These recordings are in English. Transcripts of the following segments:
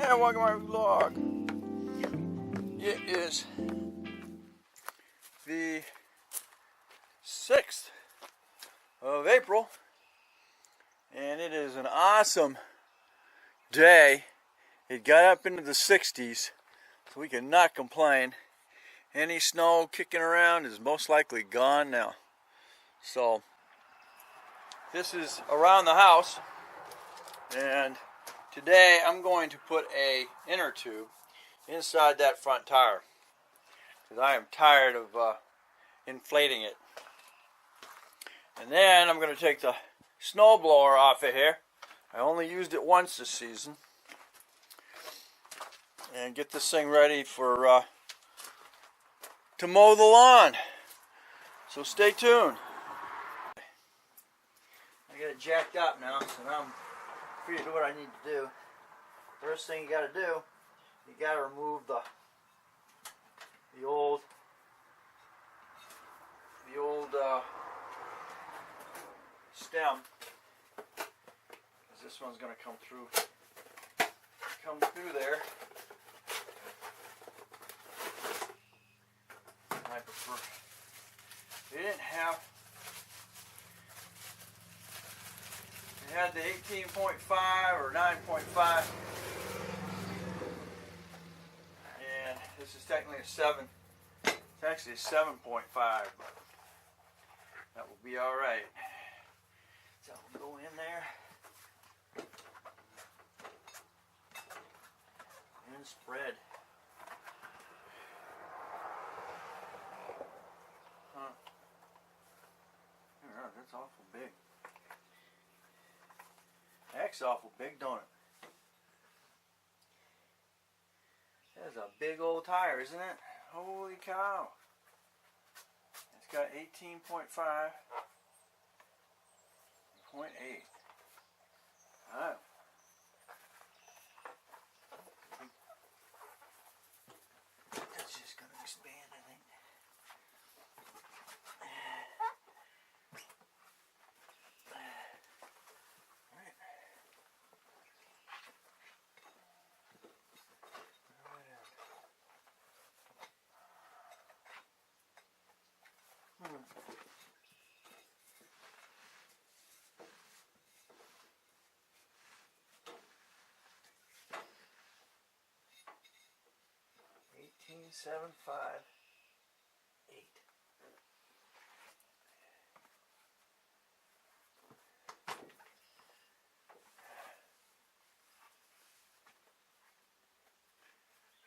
And welcome to my vlog. It is the 6th of April, and it is an awesome day. It got up into the 60s, so we cannot complain. Any snow kicking around is most likely gone now. So this is around the house, and today I'm going to put a inner tube inside that front tire because I am tired of inflating it. And then I'm going to take the snow blower off of here. I only used it once this season. And get this thing ready for to mow the lawn. So stay tuned. I got it jacked up now, so now I'm free to do what I need to do. First thing you got to do, you got to remove the old stem, because this one's going to come through there. I prefer. They didn't have. They had the 18.5 or 9.5, and this is technically a 7. It's actually a 7.5, but that will be all right. So we'll go in there and spread. That's awful big. That's awful big, don't it? That's a big old tire, isn't it? Holy cow. It's got 18.5, 0.8. Oh. That's just going to expand, I think. Seven, 5, 8.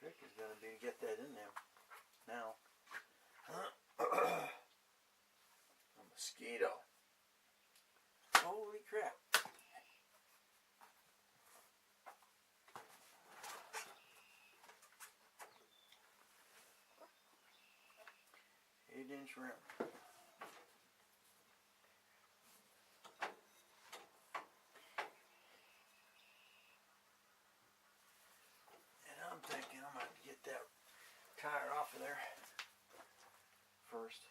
Trick is going to be to get that in there now. A mosquito. Holy crap. Inch rim. And I'm thinking I'm going to get that tire off of there first.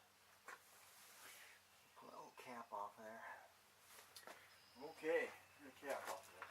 Pull that little cap off of there. Okay, get the cap off of there.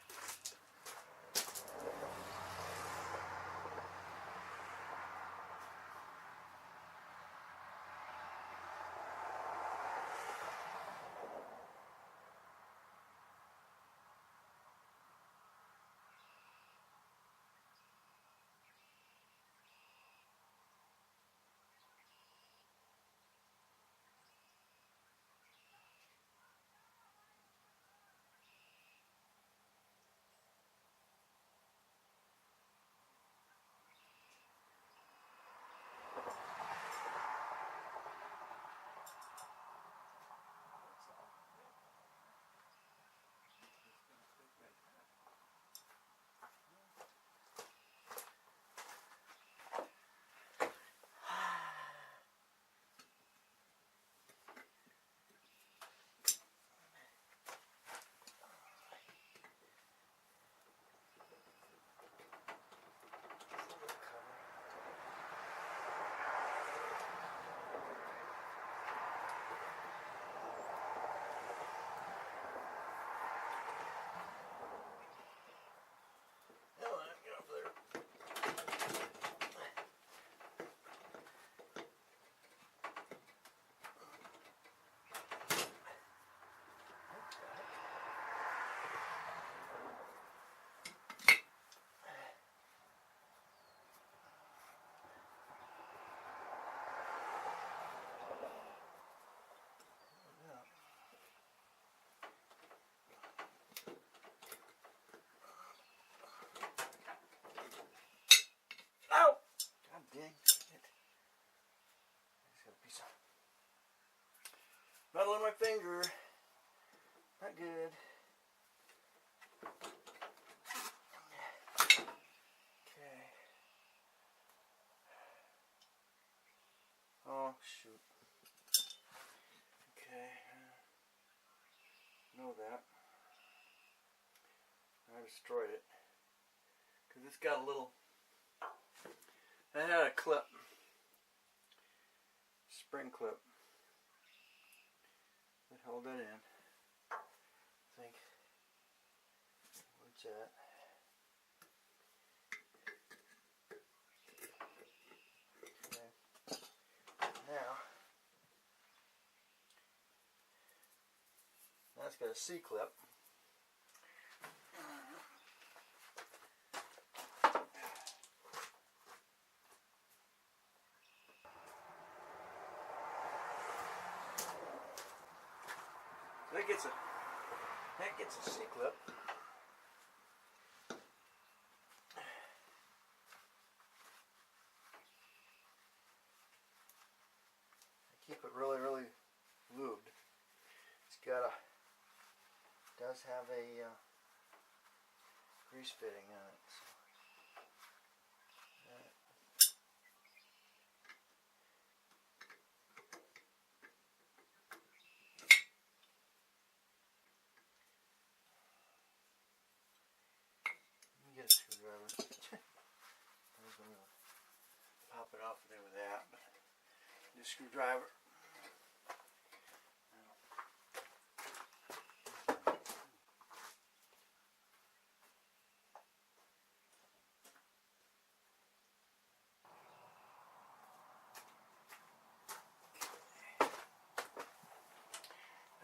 Puddle in my finger. Not good. Okay. Oh, shoot. Okay. Know that. I destroyed it. Because it's got a little... I had a clip. Spring clip. That held it in. I think. Where's that? Okay. Now, that's got a C-clip. That gets a C-clip. I keep it really, really lubed. It's got a, does have a grease fitting on it. So. Get a screwdriver. I was going to pop it off there with that, but the screwdriver.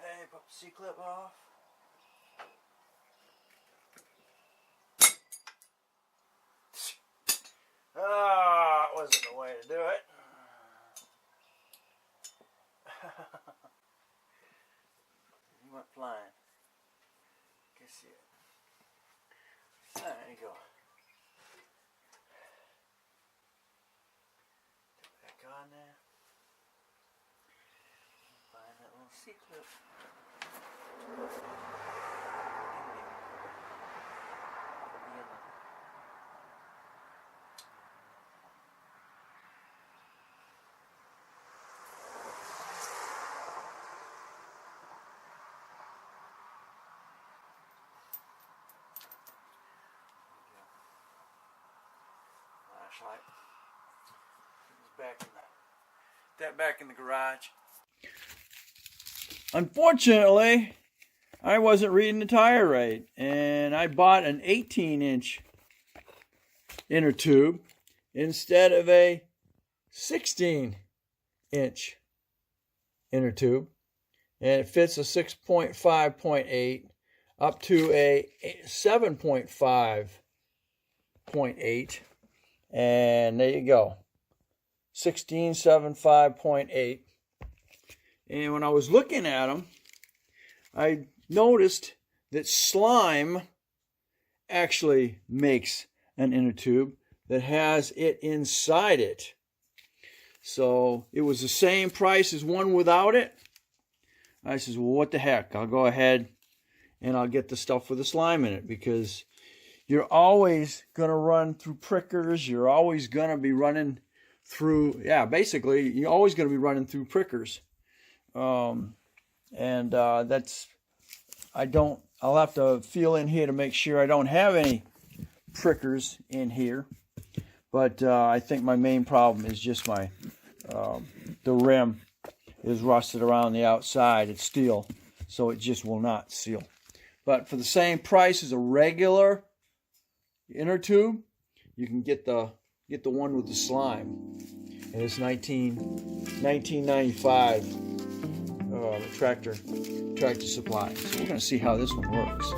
Hey, pop the C-clip off. Ah, it wasn't the way to do it. He went flying. Can see it. There you go. Back on there. Find that little C-clip. Flashlight. Back in the garage. Unfortunately, I wasn't reading the tire right, and I bought an 18-inch inner tube instead of a 16-inch inner tube, and it fits a 6.5.8 up to a 7.5.8. And there you go, 16.75.8. And when I was looking at them, I noticed that Slime actually makes an inner tube that has it inside it. So it was the same price as one without it. I says, well, what the heck? I'll go ahead and I'll get the stuff with the Slime in it, because you're always going to run through prickers. You're always going to be running through, basically, you're always going to be running through prickers. That's, I'll have to feel in here to make sure I don't have any prickers in here. But I think my main problem is just the rim is rusted around the outside. It's steel, so it just will not seal. But for the same price as a regular inner tube, you can get the one with the Slime, and it's $19.95 Tractor Supply. So we're going to see how this one works.